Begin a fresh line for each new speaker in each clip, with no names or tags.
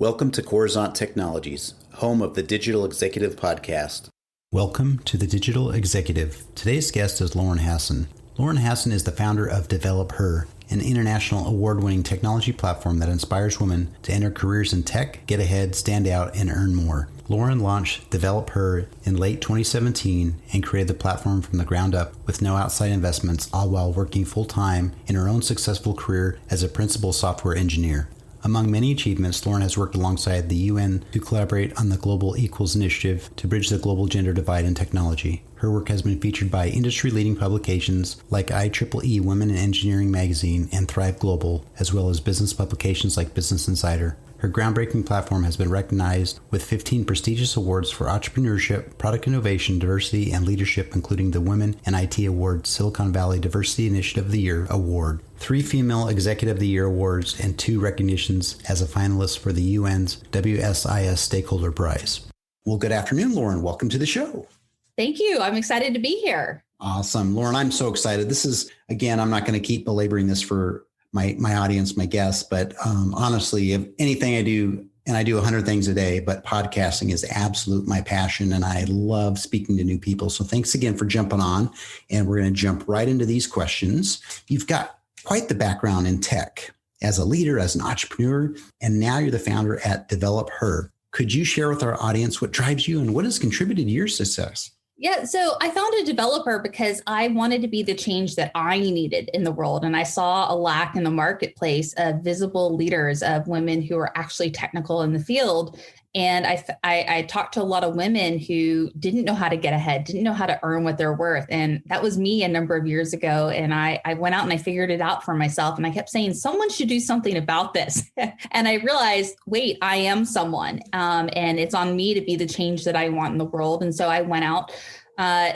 Welcome to Coruzant Technologies, home of the Digital Executive Podcast.
Welcome to the Digital Executive. Today's guest is Lauren Hasson. Lauren Hasson is the founder of DevelopHer, an international award-winning technology platform that inspires women to enter careers in tech, get ahead, stand out, and earn more. Lauren launched DevelopHer in late 2017 and created the platform from the ground up with no outside investments, all while working full-time in her own successful career as a principal software engineer. Among many achievements, Lauren has worked alongside the UN to collaborate on the Global Equals Initiative to bridge the global gender divide in technology. Her work has been featured by industry-leading publications like IEEE Women in Engineering magazine and Thrive Global, as well as business publications like Business Insider. Her groundbreaking platform has been recognized with 15 prestigious awards for entrepreneurship, product innovation, diversity, and leadership, including the Women in IT Award Silicon Valley Diversity Initiative of the Year Award, 3 Female Executive of the Year Awards, and 2 recognitions as a finalist for the UN's WSIS Stakeholder Prize. Well, good afternoon, Lauren. Welcome to the show.
Thank you. I'm excited to be here.
Awesome. Lauren, I'm so excited. This is, again, I'm not going to keep belaboring this for my audience, my guests, but honestly, if anything I do, and I do 100 things a day, but podcasting is absolute my passion, and I love speaking to new people. So thanks again for jumping on, and we're going to jump right into these questions. You've got quite the background in tech as a leader, as an entrepreneur, and now you're the founder at DevelopHer. Could you share with our audience what drives you and what has contributed to your success?
Yeah, so I founded DevelopHer because I wanted to be the change that I needed in the world. And I saw a lack in the marketplace of visible leaders, of women who are actually technical in the field. And I talked to a lot of women who didn't know how to get ahead, didn't know how to earn what they're worth. And that was me a number of years ago. And I went out and I figured it out for myself. And I kept saying, someone should do something about this. And I realized, wait, I am someone. And it's on me to be the change that I want in the world. And so I went out,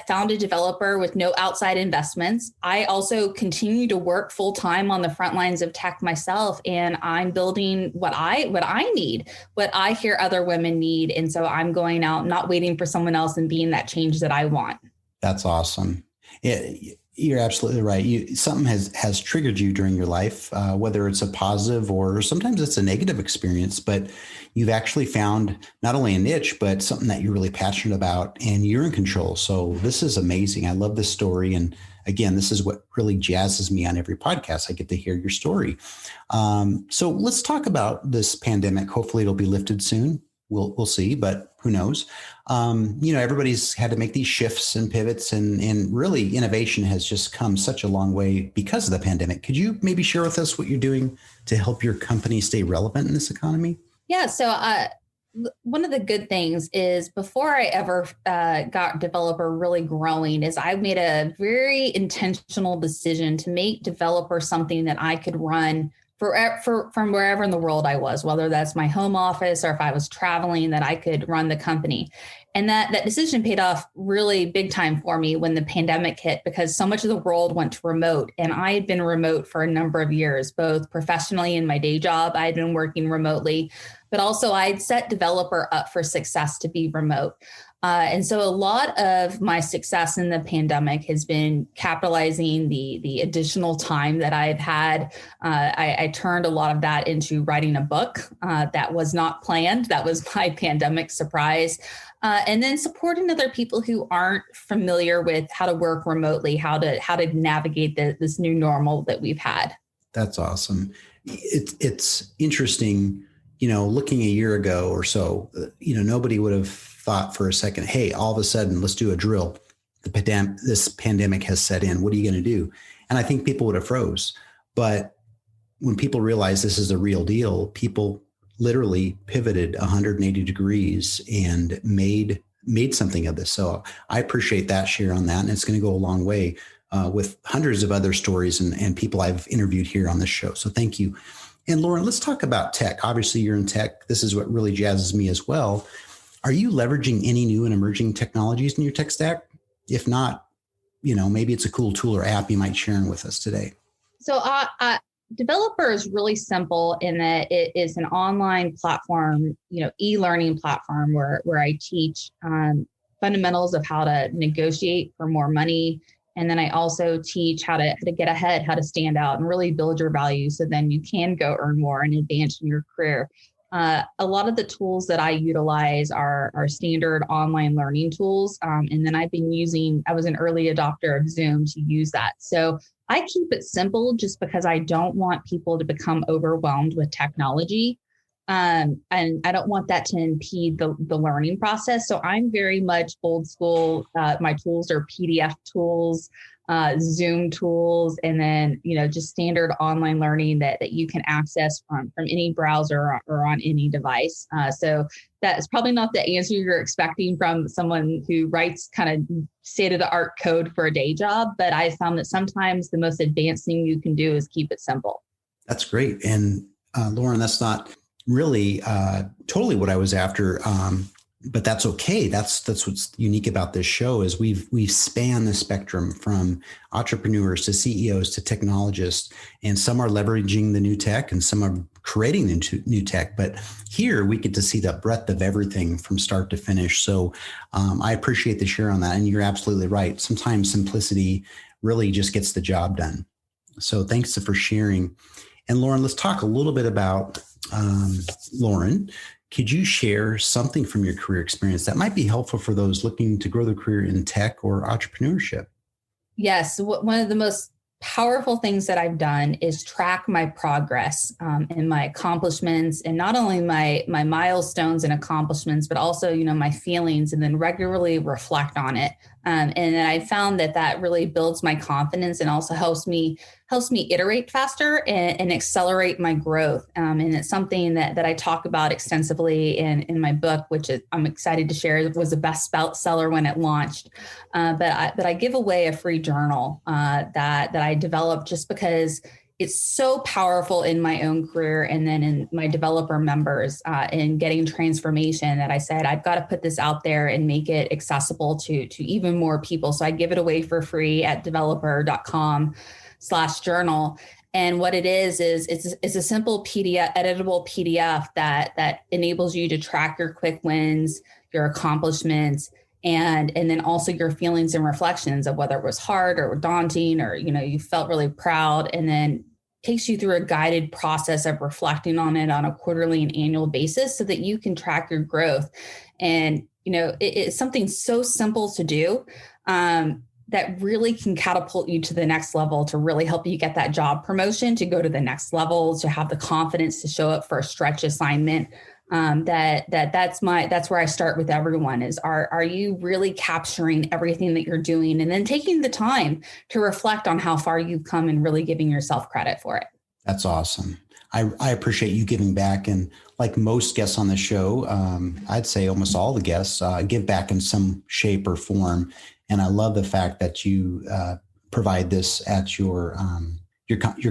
founded DevelopHer with no outside investments. I also continue to work full time on the front lines of tech myself, and I'm building what I need, what I hear other women need. And so I'm going out, not waiting for someone else, and being that change that I want.
That's awesome. You're absolutely right. Something has triggered you during your life, whether it's a positive or sometimes it's a negative experience, but you've actually found not only a niche, but something that you're really passionate about and you're in control. So this is amazing. I love this story. And again, this is what really jazzes me on every podcast. I get to hear your story. So let's talk about this pandemic. Hopefully it'll be lifted soon. We'll see, but who knows? Everybody's had to make these shifts and pivots, and really innovation has just come such a long way because of the pandemic. Could you maybe share with us what you're doing to help your company stay relevant in this economy?
Yeah. So one of the good things is before I ever got DevelopHer really growing is I made a very intentional decision to make DevelopHer something that I could run from wherever in the world I was, whether that's my home office or if I was traveling, that I could run the company. And that decision paid off really big time for me when the pandemic hit, because so much of the world went to remote. And I had been remote for a number of years, both professionally in my day job. I had been working remotely, but also I'd set DevelopHer up for success to be remote. And so a lot of my success in the pandemic has been capitalizing the additional time that I've had. I turned a lot of that into writing a book that was not planned. That was my pandemic surprise. And then supporting other people who aren't familiar with how to work remotely, how to navigate this new normal that we've had.
That's awesome. It's interesting, looking a year ago or so, nobody would have thought for a second, hey, all of a sudden, let's do a drill. This pandemic has set in. What are you going to do? And I think people would have froze. But when people realize this is a real deal, people literally pivoted 180 degrees and made something of this. So I appreciate that share on that. And it's going to go a long way with hundreds of other stories and people I've interviewed here on this show. So thank you. And Lauren, let's talk about tech. Obviously, you're in tech. This is what really jazzes me as well. Are you leveraging any new and emerging technologies in your tech stack? If not, maybe it's a cool tool or app you might share with us today.
So DevelopHer is really simple in that it is an online platform, e-learning platform where I teach fundamentals of how to negotiate for more money. And then I also teach how to get ahead, how to stand out and really build your value so then you can go earn more and advance in your career. A lot of the tools that I utilize are standard online learning tools. And then I was an early adopter of Zoom to use that. So I keep it simple just because I don't want people to become overwhelmed with technology. And I don't want that to impede the learning process. So I'm very much old school. My tools are PDF tools, Zoom tools, and then, just standard online learning that you can access from any browser or on any device. So that's probably not the answer you're expecting from someone who writes kind of state of the art code for a day job. But I found that sometimes the most advanced thing you can do is keep it simple.
That's great. And Lauren, that's not really totally what I was after. But that's okay. That's what's unique about this show is we've spanned the spectrum from entrepreneurs to CEOs to technologists, and some are leveraging the new tech and some are creating the new tech. But here we get to see the breadth of everything from start to finish. So I appreciate the share on that. And you're absolutely right. Sometimes simplicity really just gets the job done. So thanks for sharing. And Lauren, let's talk a little bit about Lauren. Could you share something from your career experience that might be helpful for those looking to grow their career in tech or entrepreneurship?
Yes. One of the most powerful things that I've done is track my progress and my accomplishments, and not only my milestones and accomplishments, but also, my feelings, and then regularly reflect on it. And then I found that really builds my confidence and also helps me iterate faster and accelerate my growth. And it's something that I talk about extensively in my book, which I'm excited to share. It was a bestseller when it launched. But I give away a free journal that I developed just because it's so powerful in my own career and then in my developer members in getting transformation, that I said, I've got to put this out there and make it accessible to even more people. So I give it away for free at developher.com/journal. And what it is it's a simple PDF, editable PDF that enables you to track your quick wins, your accomplishments, and then also your feelings and reflections of whether it was hard or daunting, or, you felt really proud, and then takes you through a guided process of reflecting on it on a quarterly and annual basis so that you can track your growth. And, it's something so simple to do that really can catapult you to the next level, to really help you get that job promotion, to go to the next level, to have the confidence to show up for a stretch assignment. That's where I start with everyone is, are you really capturing everything that you're doing, and then taking the time to reflect on how far you've come and really giving yourself credit for it.
That's awesome. I appreciate you giving back. And like most guests on the show, I'd say almost all the guests give back in some shape or form. And I love the fact that you provide this at your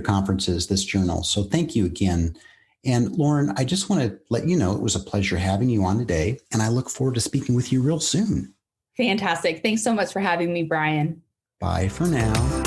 conferences, this journal. So thank you again. And Lauren, I just want to let you know it was a pleasure having you on today, and I look forward to speaking with you real soon.
Fantastic. Thanks so much for having me, Brian.
Bye for now.